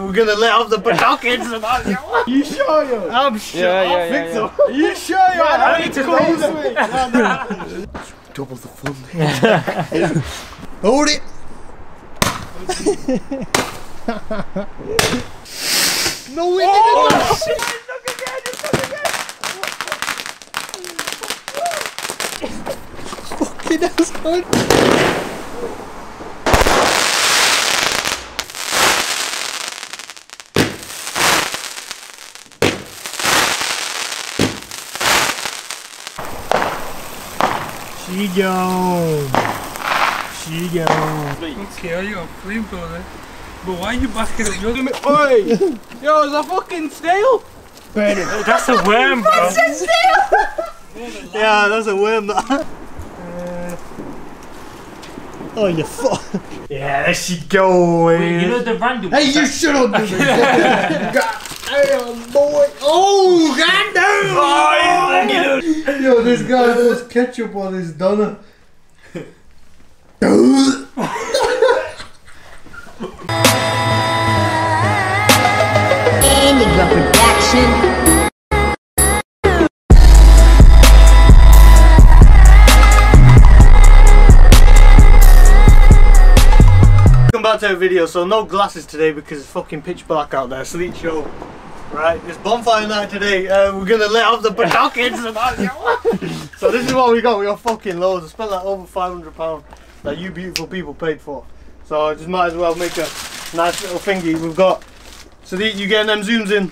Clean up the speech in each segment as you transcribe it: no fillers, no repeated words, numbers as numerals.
we're gonna let off the patakas. You sure, yo? I'm sure. I think so. Are you sure, yo? I need to close it. Double the fun. Hold it. No, we didn't. Oh shit! Look again! Fucking hell, son. She gone. Okay, you got a flamethrower. But why are you backing up your... Oi! Yo, is that fucking stale? Burn it. That's a worm, bro. Yeah, that's a worm. That. Oh, you fuck. Yeah, there she goes. Wait, you know the random... Hey, you shut up, dude. Goddamn, boy. Oh, goddamn. Oh, yo, this guy puts ketchup on his donut. Enigma Production. Welcome back to the video. So no glasses today because it's fucking pitch black out there. Sleet show. Right, it's Bonfire Night today. We're gonna let off the patakas. So this is what we got. We got fucking loads. I spent like over £500 that you beautiful people paid for. So I just might as well make a nice little thingy. We've got. So you getting them zooms in?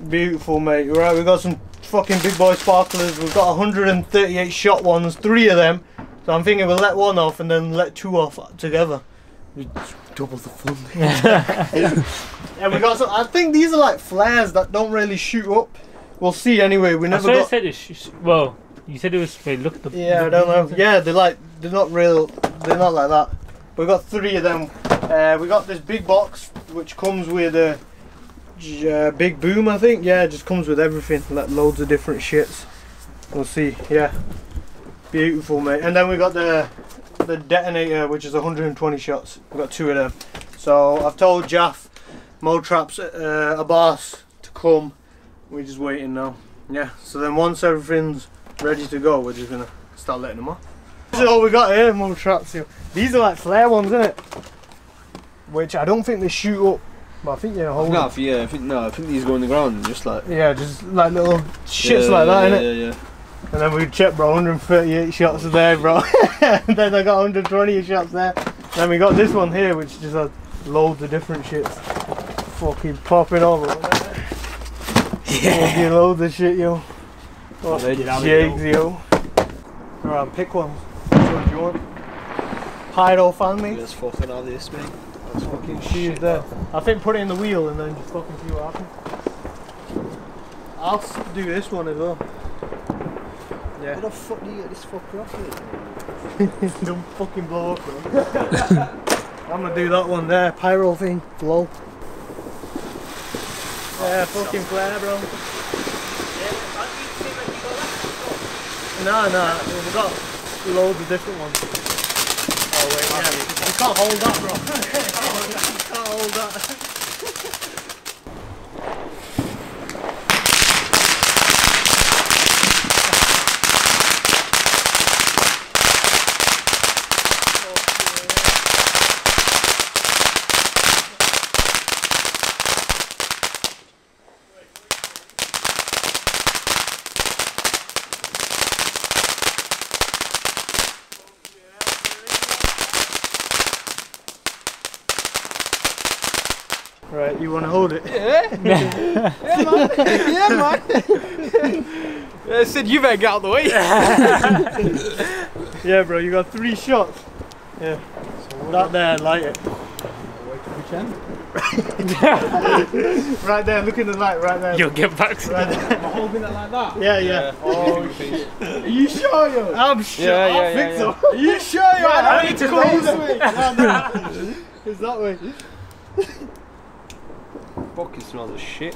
Beautiful, mate. Right, we've got some fucking big boy sparklers. We've got 138 shot ones, 3 of them. So I'm thinking we'll let one off and then let 2 off together. Double the fun. And we got some. I think these are like flares that don't really shoot up. We'll see anyway. We never got. Said it well, you said it was. Wait, look at the. Yeah, I don't know. Yeah, they're not real. They're not like that. We got 3 of them. We got this big box which comes with a big boom. I think. Yeah, it just comes with everything. Like loads of different shits. We'll see. Yeah, beautiful, mate. And then we got the detonator, which is 120 shots. We've got 2 of them. So I've told Jaff, Motraps, Abbas to come. We're just waiting now. Yeah. So then once everything's ready to go, we're just gonna start letting them off. This is all we got here, Motraps. These are like flare ones, isn't it? Which I don't think they shoot up. But I think hold no, yeah, I think these go on the ground, just like. Yeah, just like little shits like that, innit? Yeah. And then we checked, bro, 138 shots there, bro. And then I got 120 shots there. Then we got this one here, which just has loads of different shits. Fucking popping over. Yeah. Loads of shit, yo. Oh, jigs, yo. Alright, pick one. Which one do you want? Pyro fan, mate? Let's fucking have this, mate. That's fucking shit there. I think put it in the wheel and then just fucking see what happens. I'll do this one as well. Yeah. Where the fuck do you get this fucker off with? Don't fucking blow up, bro. I'm gonna do that one there, pyro thing, blow. Yeah, fucking flare, bro. Nah, we've got loads of different ones. Oh wait, yeah, you can't hold that, bro. You can't hold that. Right, you want to hold it? Yeah, man. Yeah, man. I said you better get out of the way. Yeah, bro, you got 3 shots. Yeah, so that there, light it. Which end? Right there, look in the light, right there. You'll get back to right there. I'm holding it like that? Yeah. Oh, shit. Are you sure, yo? I'm sure. Yeah, I think so. Are you sure, yo? I need to close it. It's that way. Fucking smells of shit.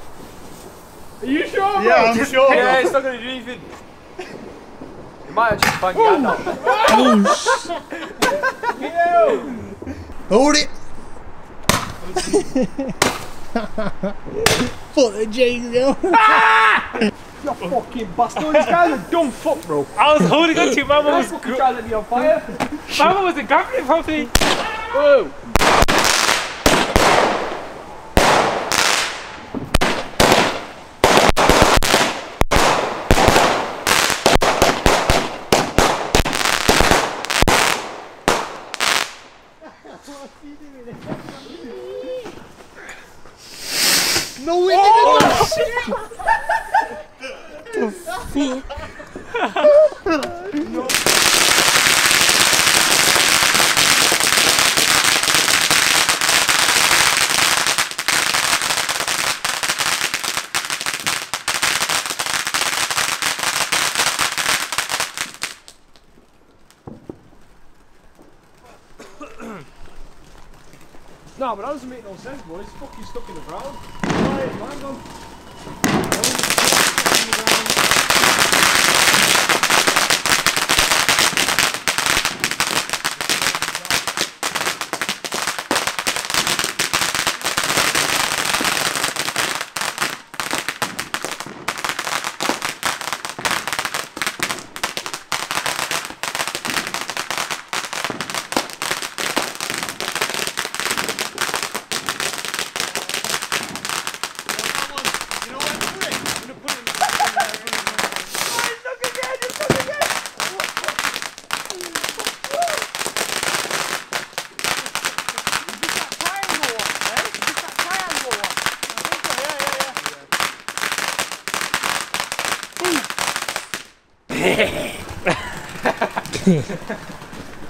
Are you sure, bro? Yeah, I'm sure. Yeah, it's not going to do anything. You might have just banged your hand out. Hold it. Fuck the jeans, yo. You fucking bastard. This guy's a dumb fuck, bro. I was holding on to Mama was trying to be on fire. Mama wasn't grabbing it properly. Whoa. No, we didn't. No. No, but that doesn't make no sense, bro. It's fucking stuck in the ground. Right, man, go.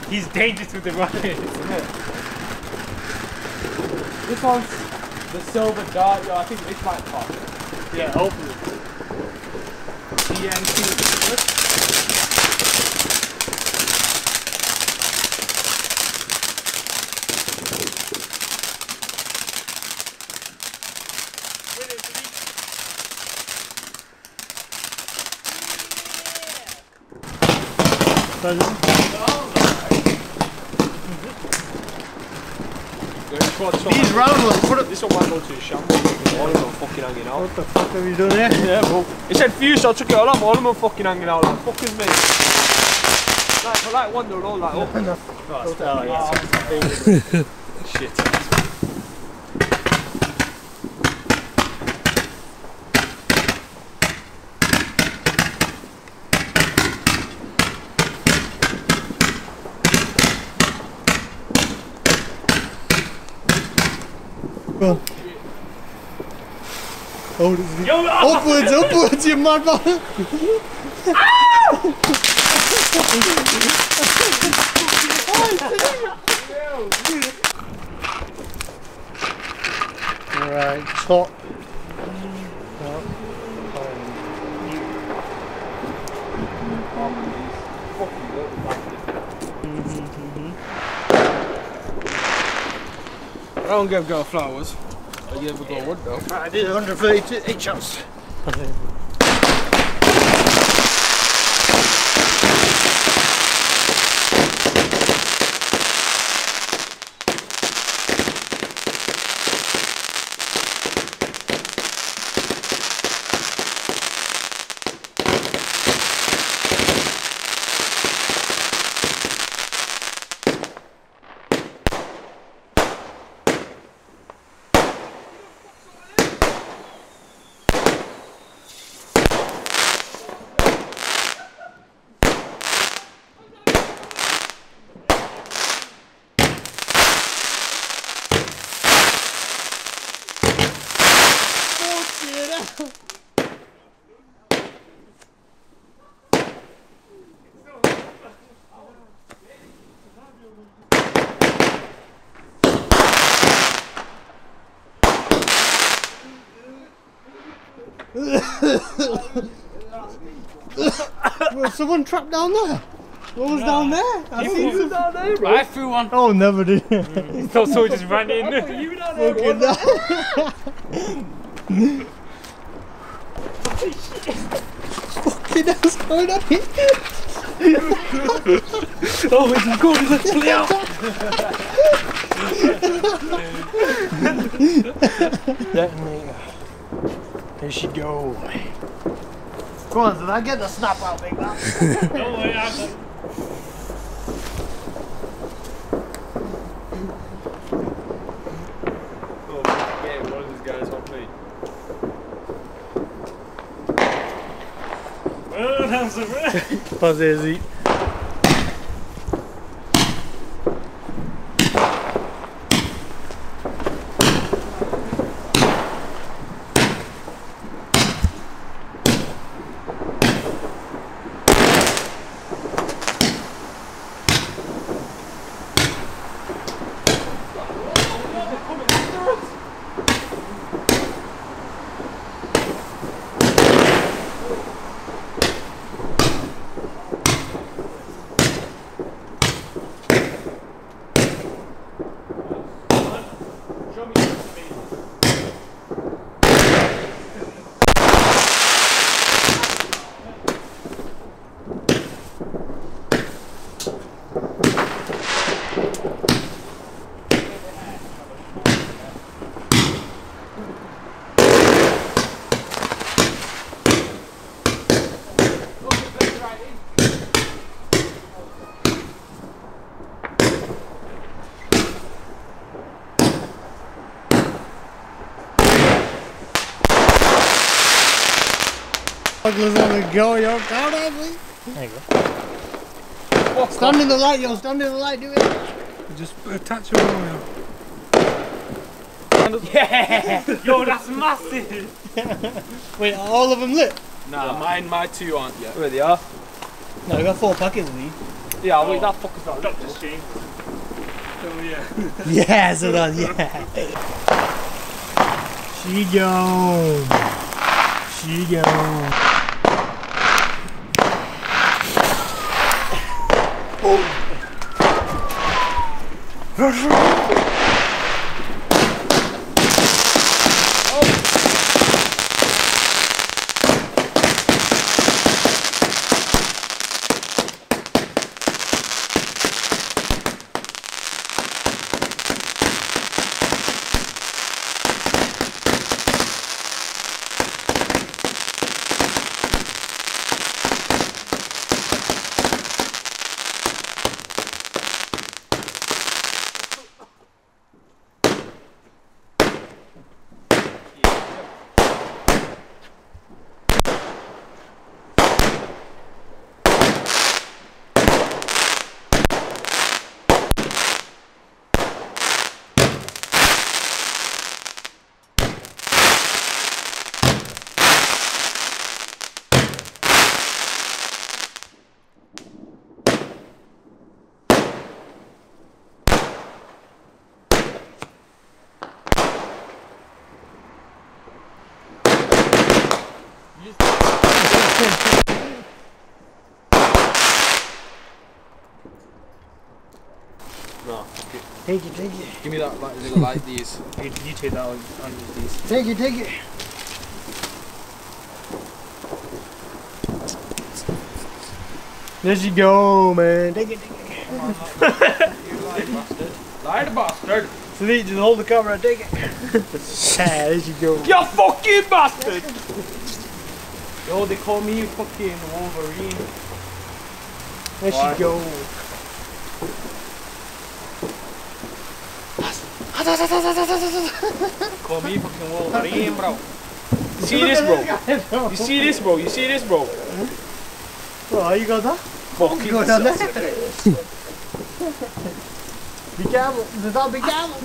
He's dangerous with the rockets. This one's the silver dart, yo. I think this might pop. Yeah, hopefully. TNT. These round ones, put it. This one might go to the shambles. All of them fucking hanging out. What the fuck have you done here? Yeah, bro. It said fuse, so I took it all off. All of them fucking hanging out. Like, fucking me. Like, I like one, they're all like up. Shit. Oh, this is upwards, upwards, you motherfucker! Alright, top. I don't give girl flowers. I gave a girl wood though. I did 138 shots. Was someone trapped down there? What was down there? I seen some down there, bro. I threw one. Oh, never did. So someone just ran in. You down there, Fucking bro. Fucking hell's going on here? Oh, it's good. Let's play out. Detonator. There she go. Go on, did I get the snap out, big man? Don't worry, I got it. Oh, yeah, one of these guys on me. Well, that's a wrap. Pause there, Z. Let's have a go, yo. Down, Ashley. There you go. Stand in the light, yo. Stand in the light, do it. Just attach it all, yo. Yeah! Yo, that's massive! Wait, are all of them lit? Nah, my two aren't yet. Where they are? No, I got 4 packets of these. Yeah, wait, that fucker's not lit. Doctor's change. Oh, yeah. Yeah, so that, yeah. She gone. She gone. No, fuck it. Take it, take it. Give me that like these. You take that one and use these. Take it, take it. There you go, man. Take it, take it. Come on, you lied bastard. Lied bastard. Sweet, just hold the camera and take it. Yeah, there you go. You fucking bastard! Yo, they call me fucking Wolverine. There she go. Call me fucking Wolverine, bro. You see this, bro? You see this, bro? You see this, bro? Bro, how you got that? Fucking Go down there. Be careful. There's not be careful.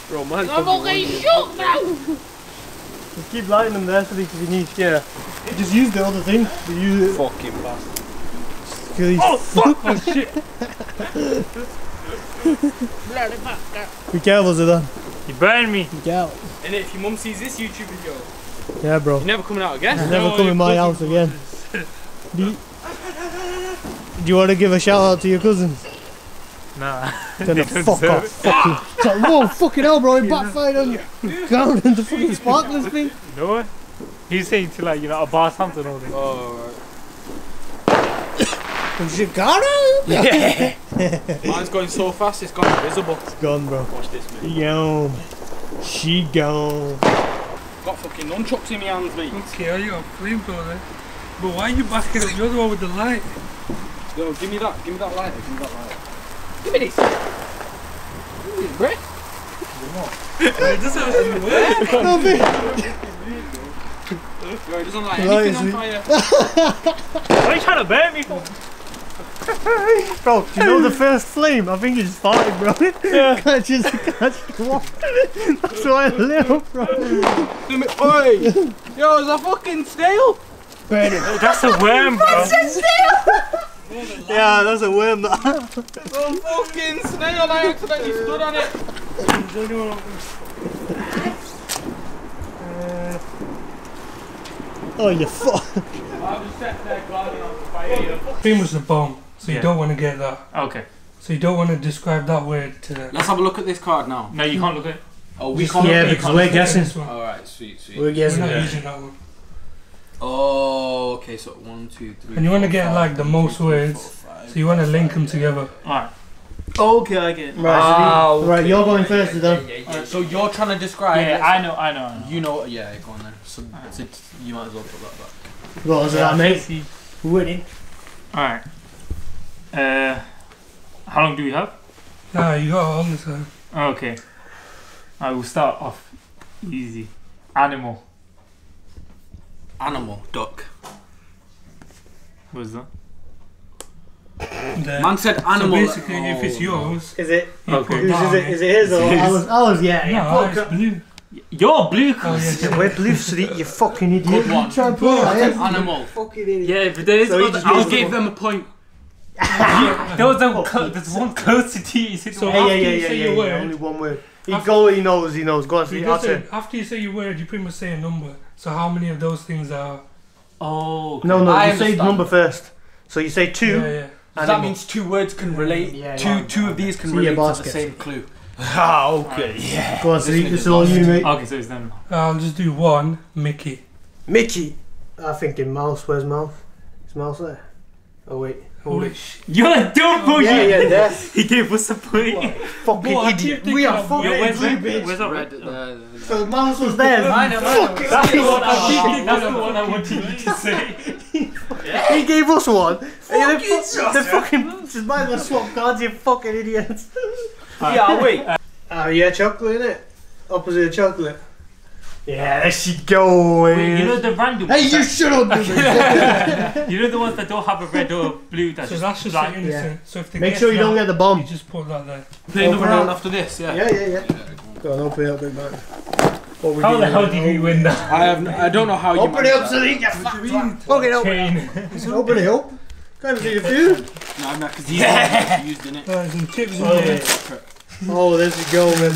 Bro, man. I'm fucking shook, bro. Just keep lighting them there so they can use. Yeah. Just use the other thing. To use it. Fucking bastard. Oh fuck! Oh shit! Bloody bastard. Be careful, Zidane. You burned me. Be careful. And if your mum sees this YouTube video, Yeah, bro. you're never coming out again. You'll never come in my house again. Do you want to give a shout out to your cousins? Nah. Then the fuck off. Fucking. Whoa, fucking hell, bro. He backfired on you. Ground into fucking sparklers thing. No. He's saying to like, you know, a bar something or something. Oh, right. Chicago? Yeah. Mine's going so fast, it's gone invisible. It's gone, bro. Watch this, mate. Yo. She gone. Got fucking nunchucks in my hands, mate. Okay, you got a flamethrower. But why are you backing up? You're the one with the light. Yo, give me that lighter, give me that lighter. Give me this. Give me this, Brett. It doesn't actually work. Yo, it doesn't light anything on fire. What are you trying to burn me for? Bro, do you know the first flame? I think you just farted, bro. Yeah. Can't just walk. That's why I live, bro. Oi! Yo, is that fucking snail? Burn it. That's a worm, bro. Yeah, that's a worm. It's a fucking snail, I accidentally stood on it. Oh, you fuck. I was set there gliding on the fire. Flame was the bomb, so you don't want to get that. Okay. So you don't want to describe that word to the... Let's have a look at this card now. No, you can't look at it. Oh, we can't Yeah, look at it. because we're guessing. Alright, sweet. We're We're guessing. not Yeah. using that one. Oh, okay, so 1, 2, 3. And you want to get like the most words, so you want to link them together. Alright. Okay, I get it. Right, so right, you're going first then. Alright, so you're trying to describe it. Yeah, I know. You know, yeah, go on then. So you might as well put that back. Well, is that, mate? Winning. Alright. How long do we have? Nah, you got all the time. Okay. I will start off easy. Animal. Animal, duck. What is that? Man said animal. So basically, if it's yours, Is it? you Okay. put down Is it his or ours? Yeah. No, it's blue. You're blue. Oh, yeah. We're blue, so you fucking idiot. Good one. You try and play I that, said yeah? animal. Fucking idiot. Yeah, but there is So he one. just I'll gave give them a point. There was there's one closer to you. So Yeah, after you say your word, only one word. He After- go, he knows. Go on, you see, just answer. say, after you say your word, you pretty much say a number. So how many of those things are? Oh. Okay. No, I you say understand. number first. So you say two. Yeah. So that means two words can relate. Yeah, Two of these can See relate your to the basket. same clue. Ah, okay. Yeah. Go on, see, This this is nigga's all you, lost. mate. Okay, so it's them. I'll just do one, Mickey. Mickey. I'm thinking mouse. Where's mouse? Is mouse there? Oh wait. Hold it. You're a dumb boy. Yeah, there. He gave us a point. Fucking Boy, I keep idiot. We thinking are of- fucking Yo, where's blue, that? bitch. Where's that? Red, So mouse was there. Mine. That's the one I wanted you to say. He gave us one. Fucking The fucking just might as well swap cards, you fucking idiots. Yeah, wait. Yeah, chocolate innit? Opposite of chocolate. Yeah, there she go. Wait, you know the random Hey, ones you that- shut up, dude. You know the ones that don't have a red or blue. That's So that's just black. like innocent. So if they Make guess sure you don't that, get the bomb. you just put that there. Play another Open round up. after this, yeah. Yeah. Go on, open it up, big man. What we How the doing hell now? did we win that? I don't know how you Open it managed up that. so that you get fucked. Fucking open it Chain. up. Open it up. Can't see the food. No, because these ones used in it. There's some chips in Oh, there. Oh, there you go, man.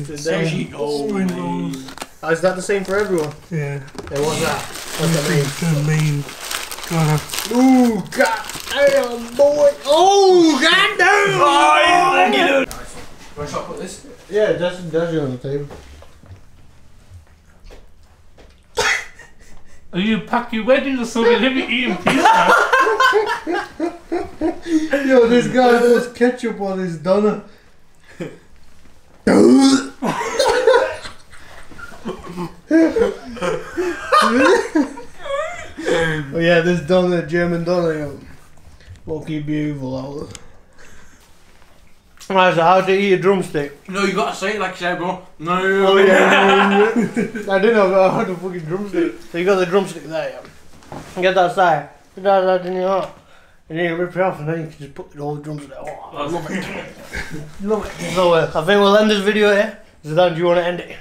The chips in there. Spring rolls. Oh, is that the same for everyone? Yeah. Hey, what's that? What's that mean? The main. Gotta. Ooh, goddamn, boy. Oh, goddamn. Where should I put this? Yeah, that's on the table. Are you pack your wedding or something? Let me eat in peace, man. Yo, this guy puts ketchup on his doner. Oh yeah, this doner, German doner, yo. Fucking beautiful, out. Right, so how to eat a drumstick? No, you gotta say it like you said, bro. No. Oh yeah, I didn't know how to fucking drumstick. So you got the drumstick there, yeah. Get that side. Put that in your heart. And then you rip it off and then you can just put the whole drumstick. Oh, I love it. Love it. So I think we'll end this video here. Zidane, do you want to end it?